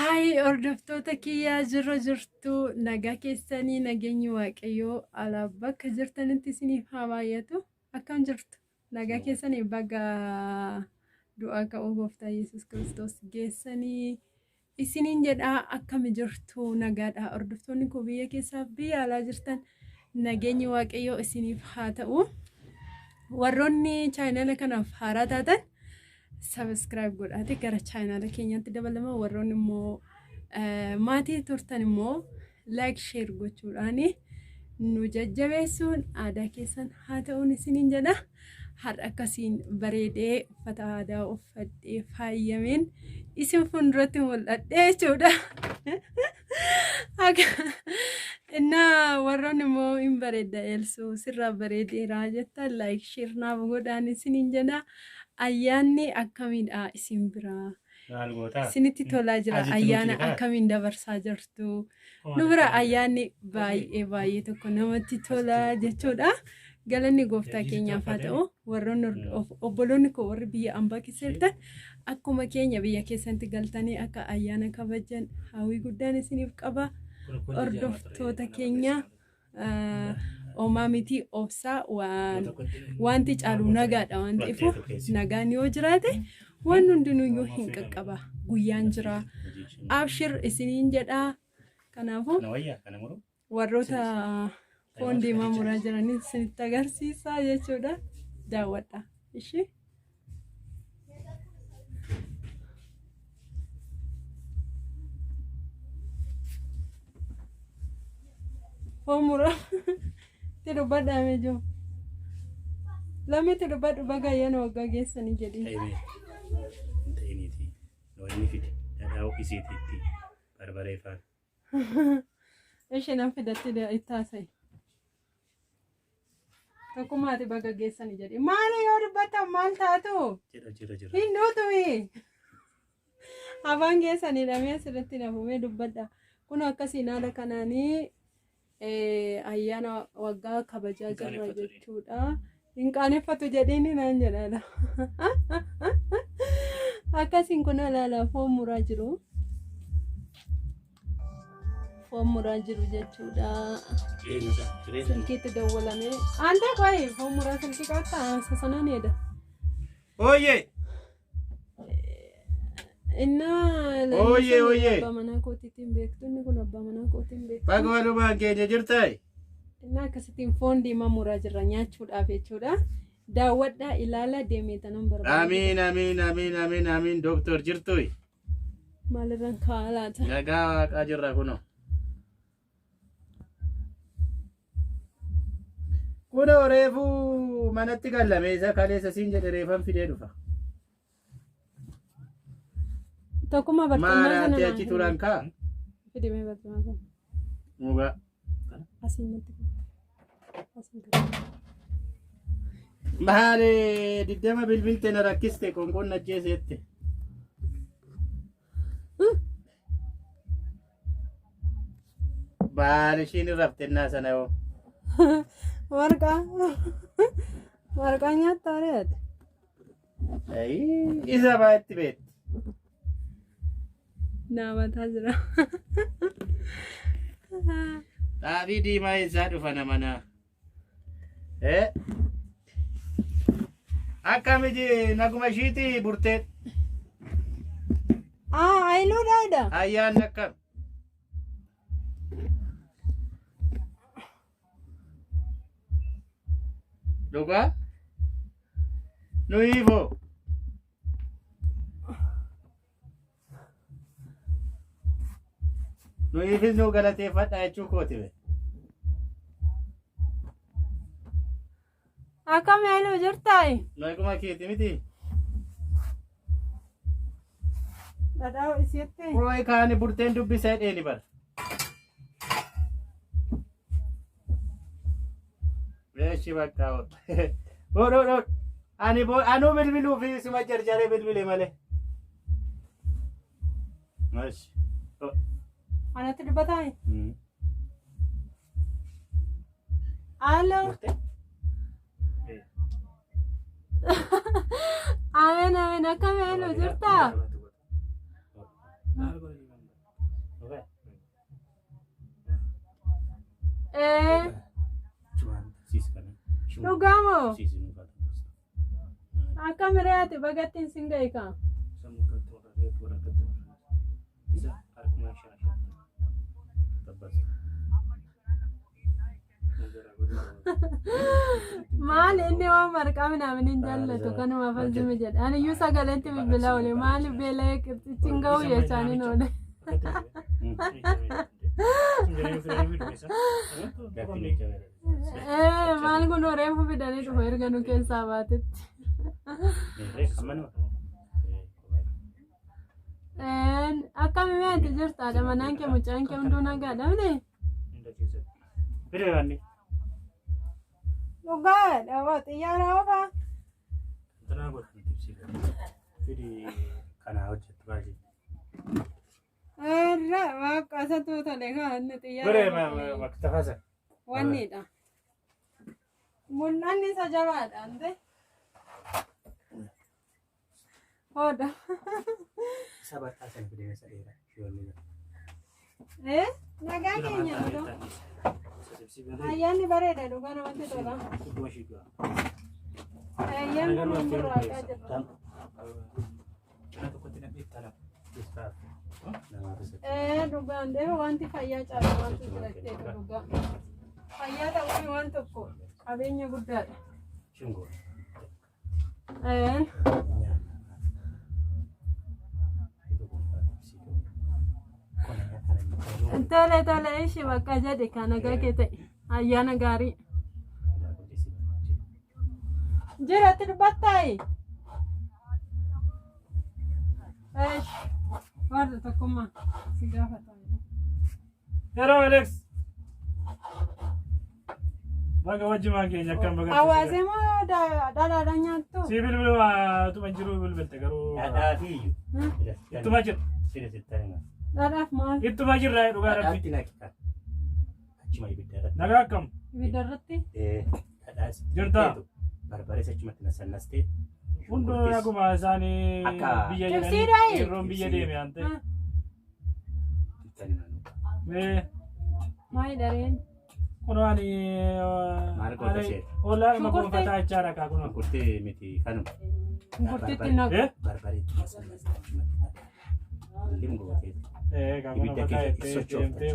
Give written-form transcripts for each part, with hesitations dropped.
Hai hordoftoota kiyyaa jirtu nagaa keessanii nageenyi waaqayyoo ala bakka jirtanitti isiniif haa baay'atu. Akkam jirtu? Nagaa keessanii baga du'aa ka'uu gooftaa Yesuus Kiristoos geessanii isiniin jedhaa akkam jirtu nagaadha. Hordoftoonni koo biyya keessaa biyya alaa jirtan nageenyi waaqayyoo isiniif haa ta'u. Warroonni chaayinaala kanaaf haaraa taatan subscribe godhaati gara chaayinaala keenyaatti dabalama. Warroonni immoo maatii turtan immoo like share gochuudhaan nu jajjabeessuun aadaa keessan haa ta'uun isiniin jedha. Har'a akkasiin bareedee uffata aadaa uffadhee faayameen isin fuulduratti mul'adhee jechuudha. Innaa warroonni immoo hin bareedda Elsuu sirraa bareedeeraa jettan like share naaf godhaan isiniin jedha. Ayyaanni akkamiidha isin biraa? Isinitti tolaa jira ayyaana akkamiin dabarsaa jirtu? Nu bira ayyaanni baay'ee tokko namatti tola jechuudha. Galanni gooftaa keenyaaf haa ta'u. Warroonni obboloonni koo warri biyya ambaa keessa jirtan akkuma keenya biyya keessatti galtanii akka ayyaana kabajan hawwii guddaan isiniif qaba. Hordoftoota keenya Omaa miti obsaa wanti caalu nagaadha waan ta'eef nagaan yoo jiraate waan hundinuyyuu hin qaqqaba. Guyyaan jira. Abshir isiniin jedhaa. Kanaafuu warroota foon diimaa muraa jiranii isinitti agarsiisaa jechuudha. Daawwadha. Ishee foon muraa Tiro bada mejo. Lame tiro bada baga yana wagga geessanii jedhi. Inti no inni fiti. Dada ofiisiitti barbaree faan. Ishee nan fidatti ittaasai. Tokkummaati baga geessanii jedhi. Maali yoo dubbatan maal taatu? Jira. Hin duutuyi. Afaan geessanii dhamee asirratti nafumee dubbadha. Kun akkasiin haala kanaanii ayyaana waggaa kabajaa jirra jechuudha. Hin qaaneffatu jedhiini naan jedhadha. Akkasiin kun alaala foon muraa jiru. Foon muraa jiru jechuudha. Silkiitti dawwalamee. Ante qoyi foon muraa silkii qabatta sasanaan eeda. Oye. Oye. Abbaa manaa kootiitiin beektu inni kun abbaa manaa kootiin beektu. Baga walumaan keenya jirtai? Innaa akkasittiin foon diimaa muraa jirra nyaachuudhaaf jechuudha. Daawwadhaa ilaala deemee tanan barbaada. Amiin. Doktor jirtui? Maalirraan kaa'alaata? Nagaa waaqaa jirra kuno. Kuno reefuu manatti galame isa kaleessa siin jedhe reefan fidee dhufa. Tokkuma bartoomaa sana maalaatti achi turan kaa? Fidimee bartoomaa sana. Mugaa. Asiinatti. Maali diddama bilbilte na rakkiste konkoon ajjeeseette. Maali ishiin raftennaa sana yoo? Warqaa nyaattaa reete. Isa baay'eetti beekti. Naamataa jira. Xaafii diimaa isaa dhufa namanaa. Akkamiti naguma ishiiti burteet. Ayiluudhaadha. Ayyaan akkam. Dhugaa? Nuyiifoo. Nuyiifis nu galateeffadha jechuu kooti be. Akkam yaaluu jirtaayi? Naguma keeti miti. Dhadhaa isiitti. Kurooyi kaani burteen dubbisee dheeni bara. Beeshi bakka ool. Anuu bilbiluu fi suma jarjaree bilbile malee. Mashi. Anatti dubbataayi? Halloo. Amen. Akkam yaaluu jirtaa? Cuman siskan. Dhugamoo Sisin ufata. akka miriyaati bagattiin sin ga'ika. Samu kantu orang kata. Bisa argumen syarah. Tabas. Maal inni waan marqaa minaamin hin jaallatu kanuma falsime jedha. Ani iyyuu sagaleetti bilbilaa oole maal beelee qirxichi hin ga'u jechaaniin oole. Maal kun reefu fidanii dhufu erga nu keessaa baatetti. Akkami meeti jirtaadha manaan kee mucaan kee hunduu nagaadha miti. Dhugaadha waa xiyyaara oofaa. Tanaa godhan tibsiidha. Fidi kanaa hojjetu baay'ee. Irra waaqa isatu tole kan xiyyaara. Bire maktafasa. Wannidha. Mul'anni isa jabaadha ante. Hoda. Sabataa sana fidee sadheera. Nagaa keenya godhu. Ayyaanni bareeda dhugaa namatti tola. Ayyaanni kun burraaqaa jirta. Dhugaan deema wanti fayyaa caalu wanti filattee dhugaa. Fayyaa ta'uun waan tokko qabeenya guddaadha. Tole ishi bakka jedhe kan nagaa kee ta'e ayyaana gaarii. Jiratti dubbattaayi. Warra tokkummaa si gaafata. Hello Alex. Baga wajjima keenya akkam baga. Hawaasee moo dhadhaadhaan nyaattu? Si bilbiluma tuma jiru bilbilte garuu. Dhadhaafi. Tuma jiru. Dhadhaaf maal? Ittuma jirra dhugaa rabbi. Achuma ibidda. Nagaa akkam? Ibidda irratti? Dhadhaas. Jirta. Barbarees achumatti nasannastee. Hunduu akkuma isaanii biyya jedhanii yeroo biyya deeme ante. Maali dareen? Kuno ani ola makuma fata achara ka kuno kurte miti kanu. Kurteetti naga. Barbareetti nasannastee achumatti. Limbo ta'e. Ibidda keessatti sochoofte.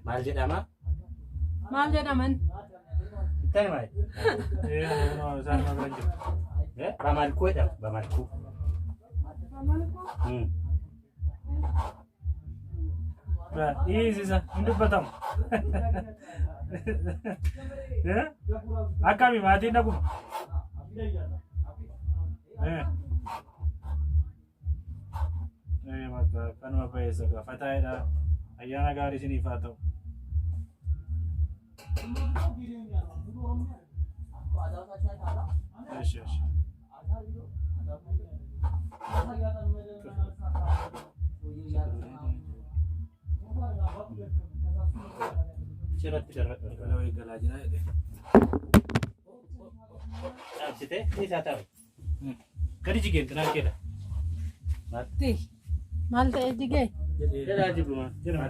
Maal jedhama? Maal jedhaman? Ittani maali? Isaan maal jiru? Bamalkuu jedhama. Bamalkuu. Isa hin dubbatamu. Akkami maatiin dhaguma? Kanuma baay'eessa fataayedha. Ayyaana gaarii isiniif haa ta'u. Cirratti darba eegalaa jira jedhe. Dhaabsitee isaa ta'u. Gadi jigeen xinaan keedha. Maal ta'e jigee? Jedhaa jibuma jira.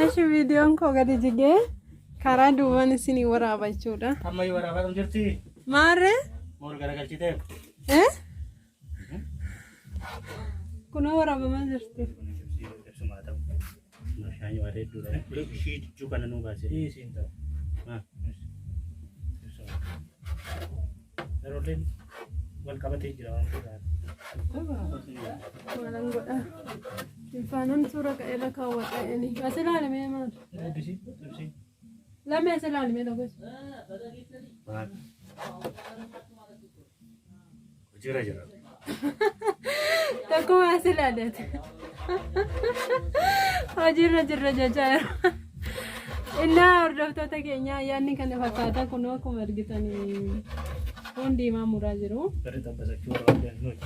Eeshi viidiyoon koo gadi jigee karaa duubaan isinii waraabachuudha. Ammayyuu waraabaa jirti. Maarree? Mool garagalchitee. Kunoo waraabamaa jirti. Shaanyi waa hedduudha. Ishii jechuu kana nuu baasee. Isiin ta'u. Yerooleen wal qabatee jira waan ta'eef. Maalan godha. Ifaanan suura ka'eerra kaawwadha inni. As ilaalimee maal? Lamee as ilaalimee tokkos. Maal? Jira. Tokkuma as ilaalete. Hojiirra jirra jechaa jira. Innaa hordoftoota keenya ayyaanni kana fakkaata kunoo akkuma argitanii foon diimaa muraa jiru. Gadi tabbasachuu barbaaddan nuyi.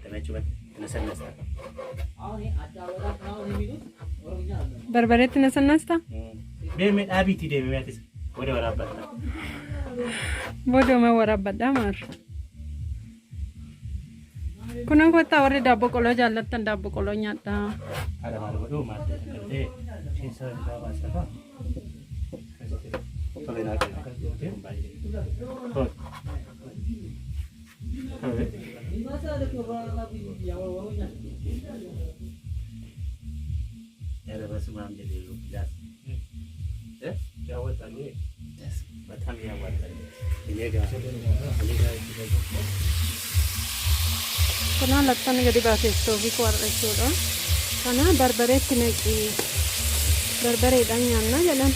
Kana coba, kana sanasta. Barbareetti na sannasta? Deemee dhaabiitti deemee atis booda waraabbadha. Boodoma waraabbadha maar. Kunan kottaa warri daabboo qoloo jaallattan daabboo qoloo nyaadhaa. Haadha maal godhuu maal ta'e keessa isaa baasafa. Ada bahasa malam jadi lupas. Jawab tadi. Batam jawab tadi. Ini agak. Kana lattan gadi baafeessoo fi qorreessuudha. Kana barbareetti naqi. Barbareedhaan nyaanna jedhan.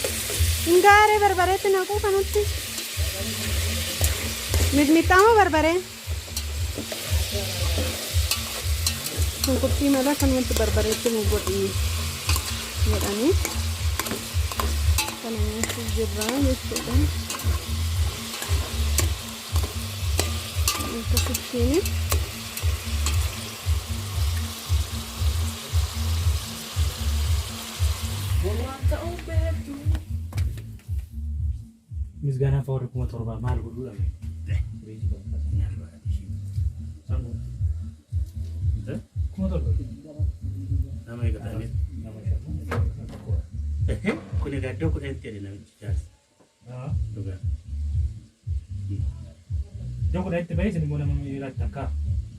Ingaaree barbareetti naquu kanatti. Mixmixaamoo barbaree? Shunkurtii mala kanumatti barbareetti nu godhi jedhanii. Kana nyaachuu jirra jechuudha. Akkasittiin. Misgana fawar kuma torba mal gudu da kuma torba nama ga tani kuna ga do kudin tere na jas doga do kudin tere bai sai mu na mu yi rattaka